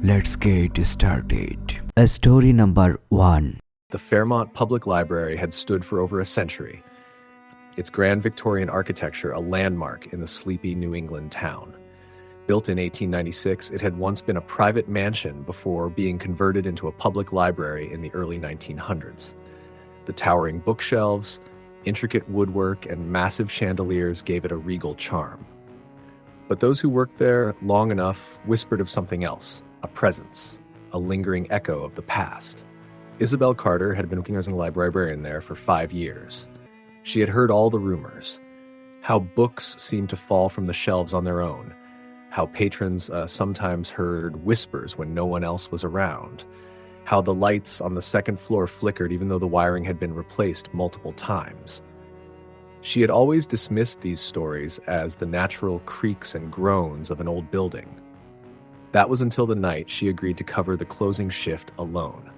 Let's get started. Story number 1. The Fairmont Public Library had stood for over a century, its grand Victorian architecture a landmark in the sleepy New England town. Built in 1896, it had once been a private mansion before being converted into a public library in the early 1900s. The towering bookshelves, intricate woodwork, and massive chandeliers gave it a regal charm. But those who worked there long enough whispered of something else, a presence, a lingering echo of the past. Isabel Carter had been working as a librarian there for 5 years. She had heard all the rumors, how books seemed to fall from the shelves on their own, how patrons sometimes heard whispers when no one else was around, how the lights on the second floor flickered even though the wiring had been replaced multiple times. She had always dismissed these stories as the natural creaks and groans of an old building. That was until the night she agreed to cover the closing shift alone.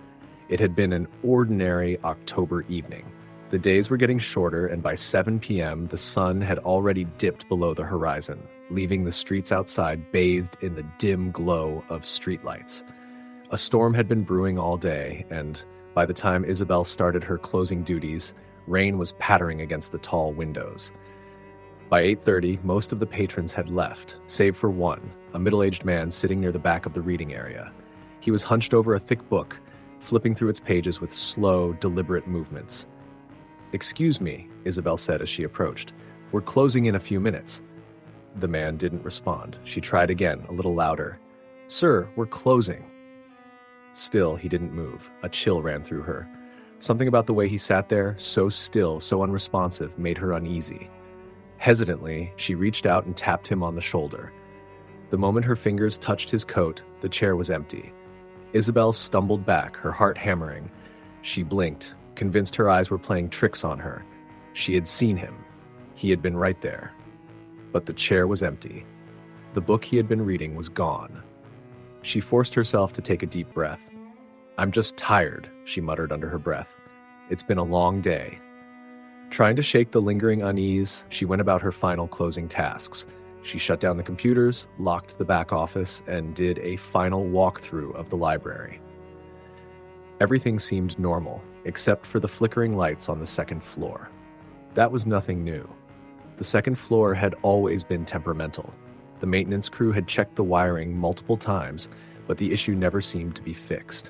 It had been an ordinary October evening. The days were getting shorter, and by 7 p.m., the sun had already dipped below the horizon, leaving the streets outside bathed in the dim glow of streetlights. A storm had been brewing all day, and by the time Isabel started her closing duties, rain was pattering against the tall windows. By 8:30, most of the patrons had left, save for one, a middle-aged man sitting near the back of the reading area. He was hunched over a thick book, flipping through its pages with slow, deliberate movements. "Excuse me," Isabel said as she approached. "We're closing in a few minutes." The man didn't respond. She tried again, a little louder. "Sir, we're closing." Still, he didn't move. A chill ran through her. Something about the way he sat there, so still, so unresponsive, made her uneasy. Hesitantly, she reached out and tapped him on the shoulder. The moment her fingers touched his coat, the chair was empty. Isabel stumbled back, her heart hammering. She blinked, convinced her eyes were playing tricks on her. She had seen him. He had been right there. But the chair was empty. The book he had been reading was gone. She forced herself to take a deep breath. "I'm just tired," she muttered under her breath. "It's been a long day." Trying to shake the lingering unease, she went about her final closing tasks. She shut down the computers, locked the back office, and did a final walkthrough of the library. Everything seemed normal, except for the flickering lights on the second floor. That was nothing new. The second floor had always been temperamental. The maintenance crew had checked the wiring multiple times, but the issue never seemed to be fixed.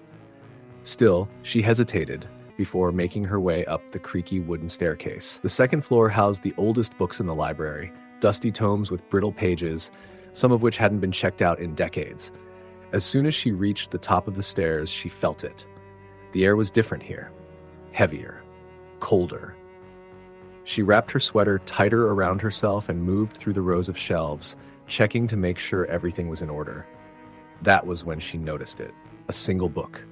Still, she hesitated before making her way up the creaky wooden staircase. The second floor housed the oldest books in the library, dusty tomes with brittle pages, some of which hadn't been checked out in decades. As soon as she reached the top of the stairs, she felt it. The air was different here. Heavier. Colder. She wrapped her sweater tighter around herself and moved through the rows of shelves, checking to make sure everything was in order. That was when she noticed it. A single book,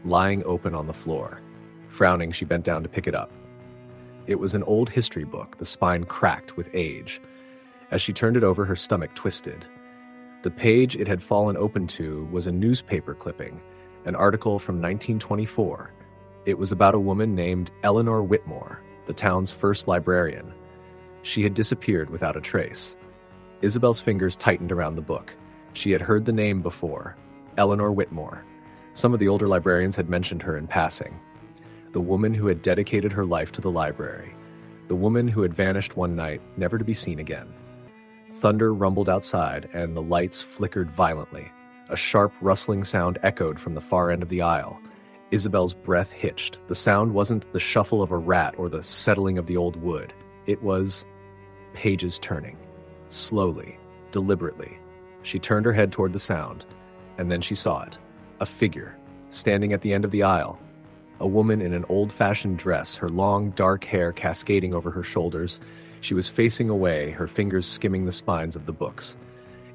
lying open on the floor. Frowning, she bent down to pick it up. It was an old history book, the spine cracked with age. As she turned it over, her stomach twisted. The page it had fallen open to was a newspaper clipping, an article from 1924. It was about a woman named Eleanor Whitmore, the town's first librarian. She had disappeared without a trace. Isabel's fingers tightened around the book. She had heard the name before, Eleanor Whitmore. Some of the older librarians had mentioned her in passing. The woman who had dedicated her life to the library. The woman who had vanished one night, never to be seen again. Thunder rumbled outside, and the lights flickered violently. A sharp, rustling sound echoed from the far end of the aisle. Isabel's breath hitched. The sound wasn't the shuffle of a rat or the settling of the old wood. It was pages turning. Slowly, deliberately. She turned her head toward the sound, and then she saw it. A figure, standing at the end of the aisle. A woman in an old-fashioned dress, her long, dark hair cascading over her shoulders. She was facing away, her fingers skimming the spines of the books.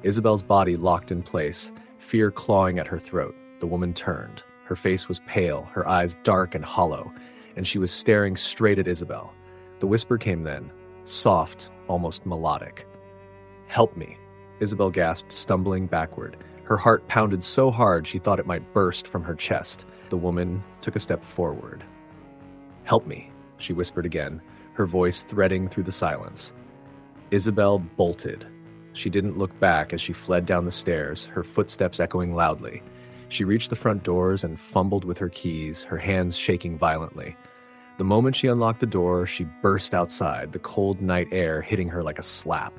Isabel's body locked in place, fear clawing at her throat. The woman turned. Her face was pale, her eyes dark and hollow, and she was staring straight at Isabel. The whisper came then, soft, almost melodic. "Help me," Isabel gasped, stumbling backward. Her heart pounded so hard she thought it might burst from her chest. The woman took a step forward. "Help me," she whispered again, her voice threading through the silence. Isabel bolted. She didn't look back as she fled down the stairs, her footsteps echoing loudly. She reached the front doors and fumbled with her keys, her hands shaking violently. The moment she unlocked the door, she burst outside, the cold night air hitting her like a slap.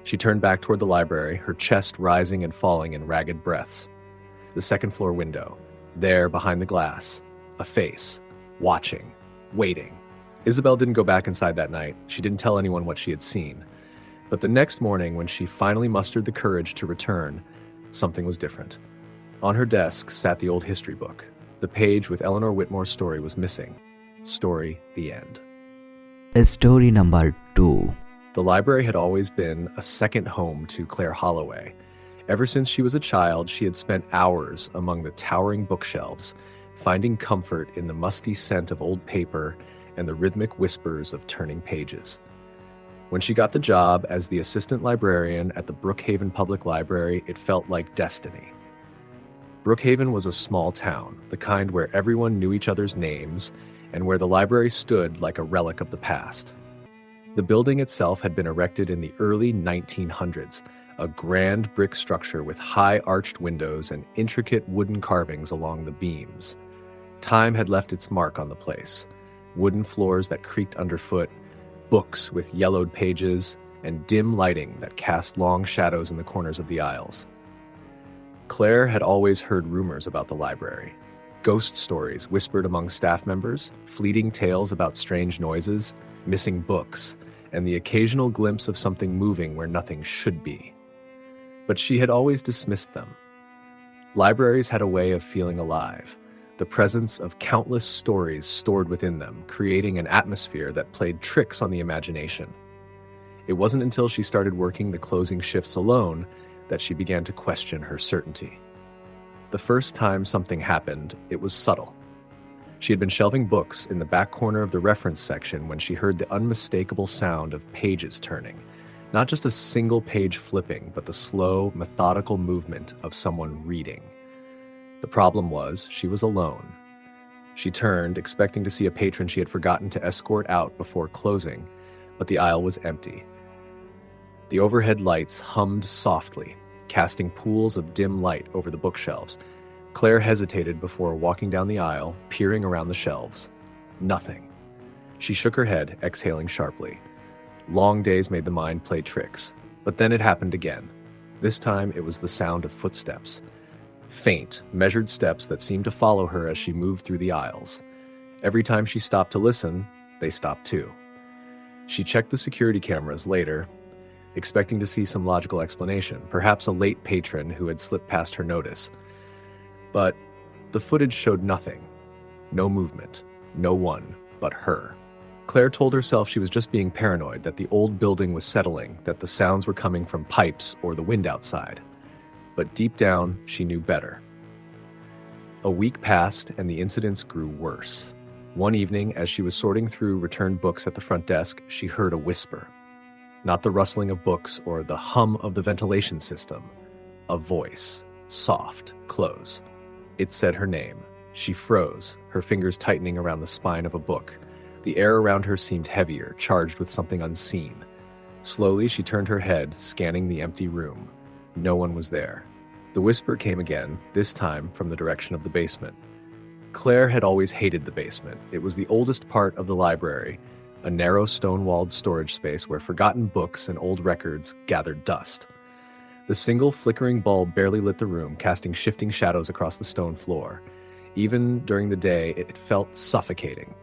She turned back toward the library, her chest rising and falling in ragged breaths. The second-floor window. There, behind the glass. A face. Watching. Waiting. Isabel didn't go back inside that night. She didn't tell anyone what she had seen. But the next morning, when she finally mustered the courage to return, something was different. On her desk sat the old history book. The page with Eleanor Whitmore's story was missing. Story, the end. Story number 2. The library had always been a second home to Claire Holloway. Ever since she was a child, she had spent hours among the towering bookshelves, finding comfort in the musty scent of old paper and the rhythmic whispers of turning pages. When she got the job as the assistant librarian at the Brookhaven Public Library, it felt like destiny. Brookhaven was a small town, the kind where everyone knew each other's names and where the library stood like a relic of the past. The building itself had been erected in the early 1900s, a grand brick structure with high arched windows and intricate wooden carvings along the beams. Time had left its mark on the place. Wooden floors that creaked underfoot, books with yellowed pages, and dim lighting that cast long shadows in the corners of the aisles. Claire had always heard rumors about the library. Ghost stories whispered among staff members, fleeting tales about strange noises, missing books, and the occasional glimpse of something moving where nothing should be. But she had always dismissed them. Libraries had a way of feeling alive, the presence of countless stories stored within them, creating an atmosphere that played tricks on the imagination. It wasn't until she started working the closing shifts alone that she began to question her certainty. The first time something happened, it was subtle. She had been shelving books in the back corner of the reference section when she heard the unmistakable sound of pages turning. Not just a single page flipping, but the slow, methodical movement of someone reading. The problem was, she was alone. She turned, expecting to see a patron she had forgotten to escort out before closing, but the aisle was empty. The overhead lights hummed softly, casting pools of dim light over the bookshelves. Claire hesitated before walking down the aisle, peering around the shelves. Nothing. She shook her head, exhaling sharply. Long days made the mind play tricks, but then it happened again. This time it was the sound of footsteps. Faint, measured steps that seemed to follow her as she moved through the aisles. Every time she stopped to listen, they stopped too. She checked the security cameras later, expecting to see some logical explanation, perhaps a late patron who had slipped past her notice. But the footage showed nothing. No movement. No one but her. Claire told herself she was just being paranoid, that the old building was settling, that the sounds were coming from pipes or the wind outside. But deep down, she knew better. A week passed and the incidents grew worse. One evening, as she was sorting through returned books at the front desk, she heard a whisper. Not the rustling of books or the hum of the ventilation system. A voice. Soft. Close. It said her name. She froze, her fingers tightening around the spine of a book. The air around her seemed heavier, charged with something unseen. Slowly, she turned her head, scanning the empty room. No one was there. The whisper came again, this time from the direction of the basement. Claire had always hated the basement. It was the oldest part of the library, a narrow stone-walled storage space where forgotten books and old records gathered dust. The single flickering bulb barely lit the room, casting shifting shadows across the stone floor. Even during the day, it felt suffocating.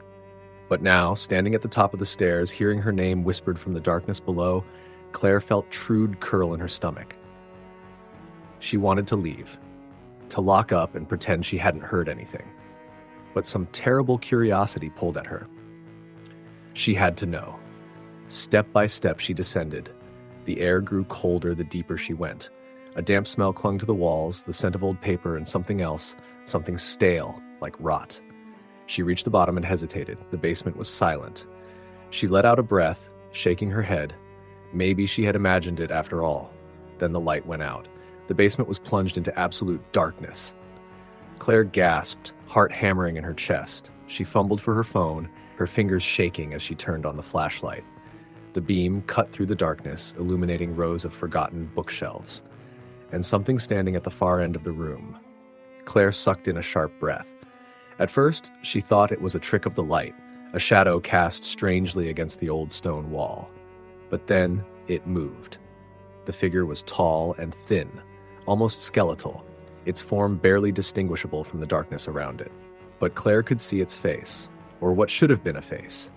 But now, standing at the top of the stairs, hearing her name whispered from the darkness below, Claire felt Trude curl in her stomach. She wanted to leave, to lock up and pretend she hadn't heard anything. But some terrible curiosity pulled at her. She had to know. Step by step she descended. The air grew colder the deeper she went. A damp smell clung to the walls, the scent of old paper and something else, something stale, like rot. She reached the bottom and hesitated. The basement was silent. She let out a breath, shaking her head. Maybe she had imagined it after all. Then the light went out. The basement was plunged into absolute darkness. Claire gasped, heart hammering in her chest. She fumbled for her phone, her fingers shaking as she turned on the flashlight. The beam cut through the darkness, illuminating rows of forgotten bookshelves, and something standing at the far end of the room. Claire sucked in a sharp breath. At first, she thought it was a trick of the light, a shadow cast strangely against the old stone wall. But then it moved. The figure was tall and thin, almost skeletal, its form barely distinguishable from the darkness around it. But Claire could see its face, or what should have been a face.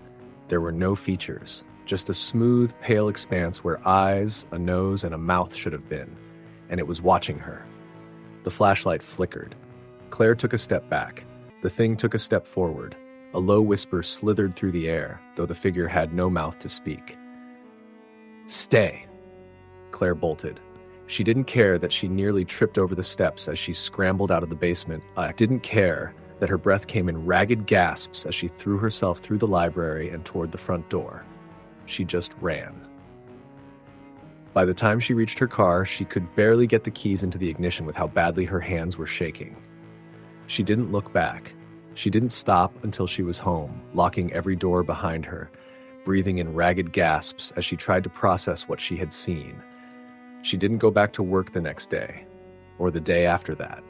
There were no features, just a smooth, pale expanse where eyes, a nose, and a mouth should have been, and it was watching her. The flashlight flickered. Claire took a step back. The thing took a step forward. A low whisper slithered through the air, though the figure had no mouth to speak. "Stay!" Claire bolted. She didn't care that she nearly tripped over the steps as she scrambled out of the basement. Didn't care that her breath came in ragged gasps as she threw herself through the library and toward the front door. She just ran. By the time she reached her car, she could barely get the keys into the ignition with how badly her hands were shaking. She didn't look back. She didn't stop until she was home, locking every door behind her, breathing in ragged gasps as she tried to process what she had seen. She didn't go back to work the next day, or the day after that.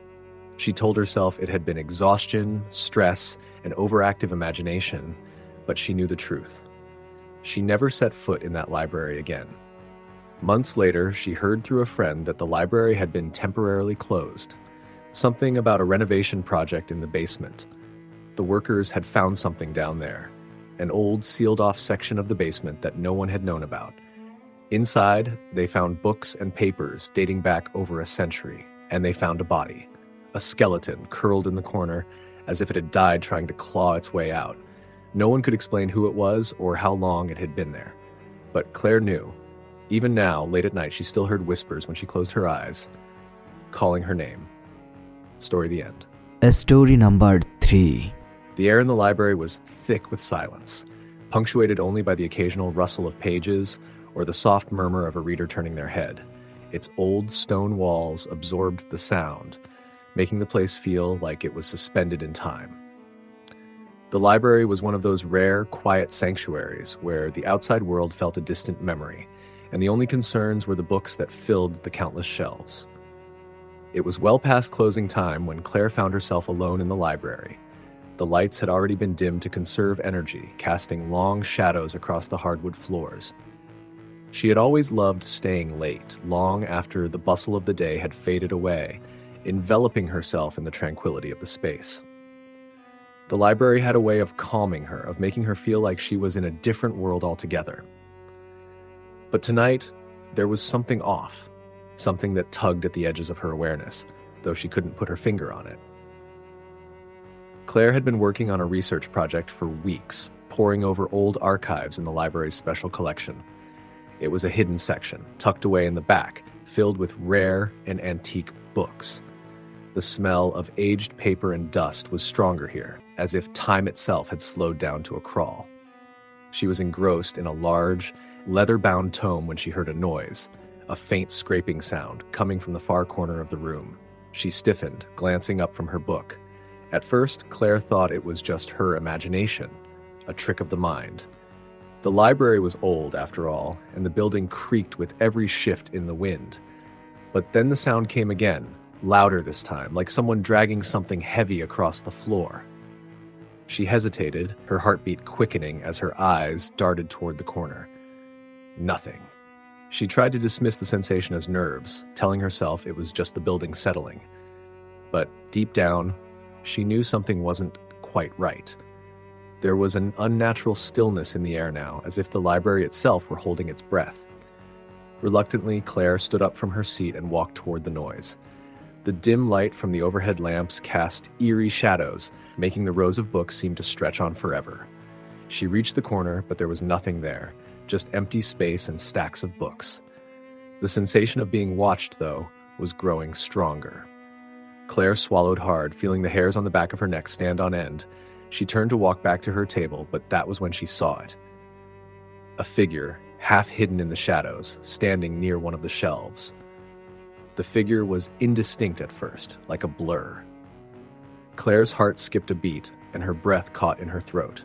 She told herself it had been exhaustion, stress, and overactive imagination, but she knew the truth. She never set foot in that library again. Months later, she heard through a friend that the library had been temporarily closed. Something about a renovation project in the basement. The workers had found something down there, an old sealed-off section of the basement that no one had known about. Inside, they found books and papers dating back over a century, and they found a body, a skeleton curled in the corner as if it had died trying to claw its way out. No one could explain who it was or how long it had been there. But Claire knew. Even now, late at night, she still heard whispers when she closed her eyes, calling her name. Story the end. Story number 3. The air in the library was thick with silence, punctuated only by the occasional rustle of pages or the soft murmur of a reader turning their head. Its old stone walls absorbed the sound, making the place feel like it was suspended in time. The library was one of those rare, quiet sanctuaries where the outside world felt a distant memory, and the only concerns were the books that filled the countless shelves. It was well past closing time when Claire found herself alone in the library. The lights had already been dimmed to conserve energy, casting long shadows across the hardwood floors. She had always loved staying late, long after the bustle of the day had faded away, enveloping herself in the tranquility of the space. The library had a way of calming her, of making her feel like she was in a different world altogether. But tonight, there was something off, something that tugged at the edges of her awareness, though she couldn't put her finger on it. Claire had been working on a research project for weeks, poring over old archives in the library's special collection. It was a hidden section, tucked away in the back, filled with rare and antique books. The smell of aged paper and dust was stronger here, as if time itself had slowed down to a crawl. She was engrossed in a large, leather-bound tome when she heard a noise, a faint scraping sound coming from the far corner of the room. She stiffened, glancing up from her book. At first, Claire thought it was just her imagination, a trick of the mind. The library was old, after all, and the building creaked with every shift in the wind. But then the sound came again, louder this time, like someone dragging something heavy across the floor. She hesitated, her heartbeat quickening as her eyes darted toward the corner. Nothing. She tried to dismiss the sensation as nerves, telling herself it was just the building settling. But deep down, she knew something wasn't quite right. There was an unnatural stillness in the air now, as if the library itself were holding its breath. Reluctantly, Claire stood up from her seat and walked toward the noise. The dim light from the overhead lamps cast eerie shadows, making the rows of books seem to stretch on forever. She reached the corner, but there was nothing there, just empty space and stacks of books. The sensation of being watched, though, was growing stronger. Claire swallowed hard, feeling the hairs on the back of her neck stand on end. She turned to walk back to her table, but that was when she saw it. A figure, half hidden in the shadows, standing near one of the shelves. The figure was indistinct at first, like a blur. Claire's heart skipped a beat, and her breath caught in her throat.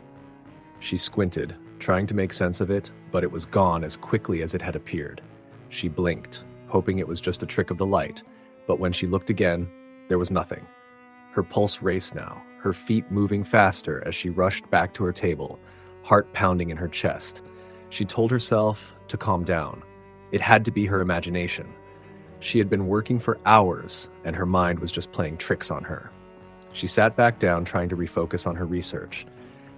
She squinted, trying to make sense of it, but it was gone as quickly as it had appeared. She blinked, hoping it was just a trick of the light, but when she looked again, there was nothing. Her pulse raced now, her feet moving faster as she rushed back to her table, heart pounding in her chest. She told herself to calm down. It had to be her imagination. She had been working for hours, and her mind was just playing tricks on her. She sat back down, trying to refocus on her research.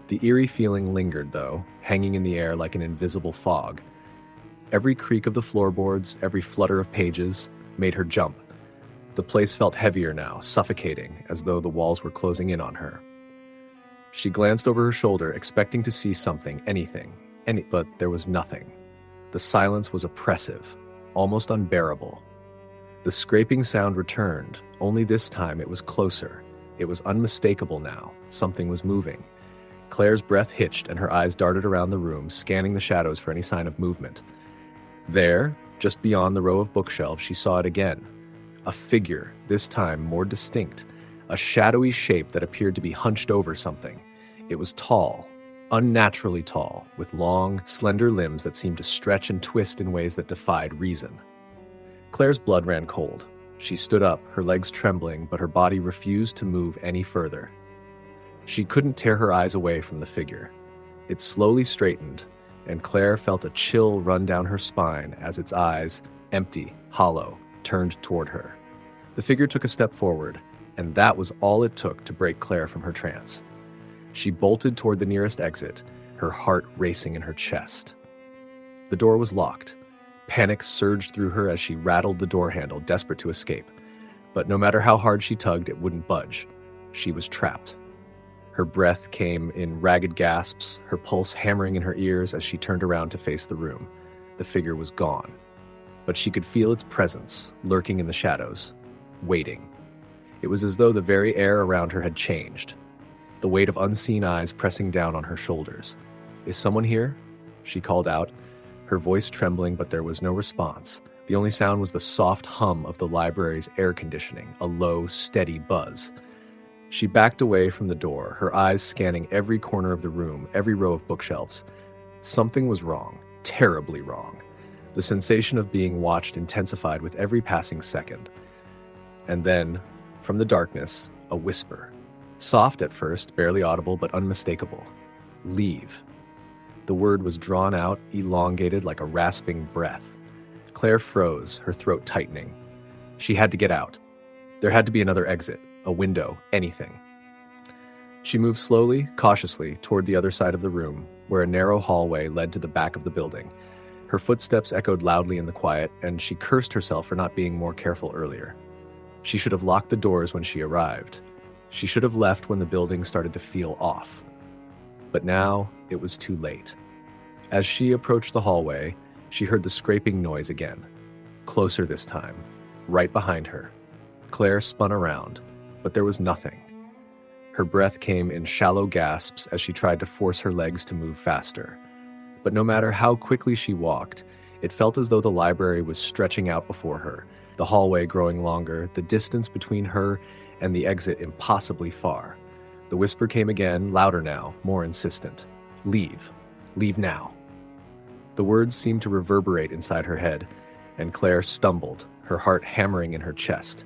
The eerie feeling lingered, though, hanging in the air like an invisible fog. Every creak of the floorboards, every flutter of pages, made her jump. The place felt heavier now, suffocating, as though the walls were closing in on her. She glanced over her shoulder, expecting to see something, anything, but there was nothing. The silence was oppressive, almost unbearable. The scraping sound returned, only this time it was closer. It was unmistakable now. Something was moving. Claire's breath hitched and her eyes darted around the room, scanning the shadows for any sign of movement. There, just beyond the row of bookshelves, she saw it again. A figure, this time more distinct, a shadowy shape that appeared to be hunched over something. It was tall, unnaturally tall, with long, slender limbs that seemed to stretch and twist in ways that defied reason. Claire's blood ran cold. She stood up, her legs trembling, but her body refused to move any further. She couldn't tear her eyes away from the figure. It slowly straightened, and Claire felt a chill run down her spine as its eyes, empty, hollow, turned toward her. The figure took a step forward, and that was all it took to break Claire from her trance. She bolted toward the nearest exit, her heart racing in her chest. The door was locked. Panic surged through her as she rattled the door handle, desperate to escape. But no matter how hard she tugged, it wouldn't budge. She was trapped. Her breath came in ragged gasps, her pulse hammering in her ears as she turned around to face the room. The figure was gone. But she could feel its presence, lurking in the shadows, waiting. It was as though the very air around her had changed. The weight of unseen eyes pressing down on her shoulders. "Is someone here?" she called out, her voice trembling, but there was no response. The only sound was the soft hum of the library's air conditioning, a low, steady buzz. She backed away from the door, her eyes scanning every corner of the room, every row of bookshelves. Something was wrong, terribly wrong. The sensation of being watched intensified with every passing second. And then, from the darkness, a whisper. Soft at first, barely audible, but unmistakable. "Leave." The word was drawn out, elongated like a rasping breath. Claire froze, her throat tightening. She had to get out. There had to be another exit, a window, anything. She moved slowly, cautiously, toward the other side of the room, where a narrow hallway led to the back of the building. Her footsteps echoed loudly in the quiet, and she cursed herself for not being more careful earlier. She should have locked the doors when she arrived. She should have left when the building started to feel off. But now, it was too late. As she approached the hallway, she heard the scraping noise again. Closer this time, right behind her. Claire spun around, but there was nothing. Her breath came in shallow gasps as she tried to force her legs to move faster. But no matter how quickly she walked, it felt as though the library was stretching out before her, the hallway growing longer, the distance between her and the exit impossibly far. The whisper came again, louder now, more insistent. "Leave. Leave now." The words seemed to reverberate inside her head, and Claire stumbled, her heart hammering in her chest.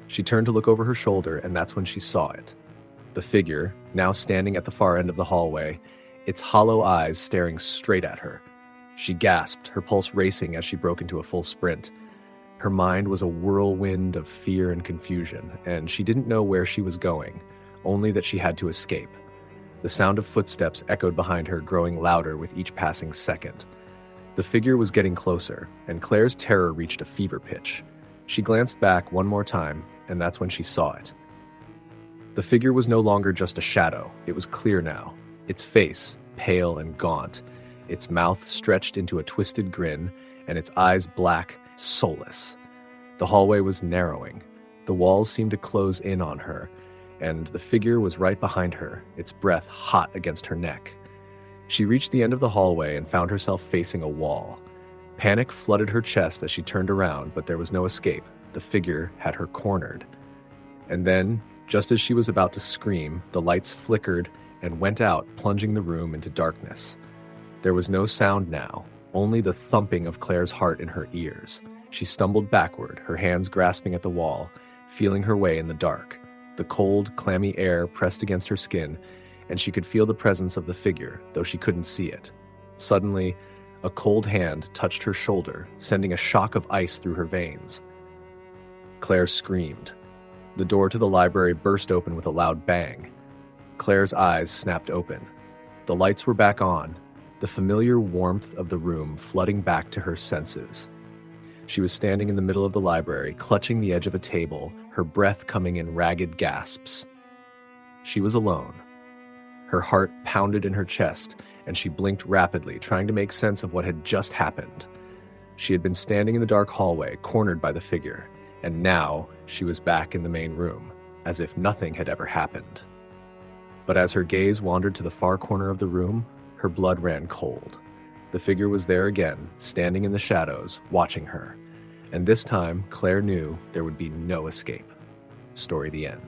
She turned to look over her shoulder, and that's when she saw it. The figure, now standing at the far end of the hallway, its hollow eyes staring straight at her. She gasped, her pulse racing as she broke into a full sprint. Her mind was a whirlwind of fear and confusion, and she didn't know where she was going, only that she had to escape. The sound of footsteps echoed behind her, growing louder with each passing second. The figure was getting closer, and Claire's terror reached a fever pitch. She glanced back one more time, and that's when she saw it. The figure was no longer just a shadow. It was clear now. Its face, pale and gaunt, its mouth stretched into a twisted grin, and its eyes black, soulless. The hallway was narrowing. The walls seemed to close in on her, and the figure was right behind her, its breath hot against her neck. She reached the end of the hallway and found herself facing a wall. Panic flooded her chest as she turned around, but there was no escape. The figure had her cornered. And then, just as she was about to scream, the lights flickered and went out, plunging the room into darkness. There was no sound now, only the thumping of Claire's heart in her ears. She stumbled backward, her hands grasping at the wall, feeling her way in the dark. The cold, clammy air pressed against her skin, and she could feel the presence of the figure, though she couldn't see it. Suddenly, a cold hand touched her shoulder, sending a shock of ice through her veins. Claire screamed. The door to the library burst open with a loud bang. Claire's eyes snapped open. The lights were back on, the familiar warmth of the room flooding back to her senses. She was standing in the middle of the library, clutching the edge of a table, her breath coming in ragged gasps. She was alone. Her heart pounded in her chest, and she blinked rapidly, trying to make sense of what had just happened. She had been standing in the dark hallway, cornered by the figure, and now she was back in the main room, as if nothing had ever happened. But as her gaze wandered to the far corner of the room, her blood ran cold. The figure was there again, standing in the shadows, watching her. And this time, Claire knew there would be no escape. Story the end.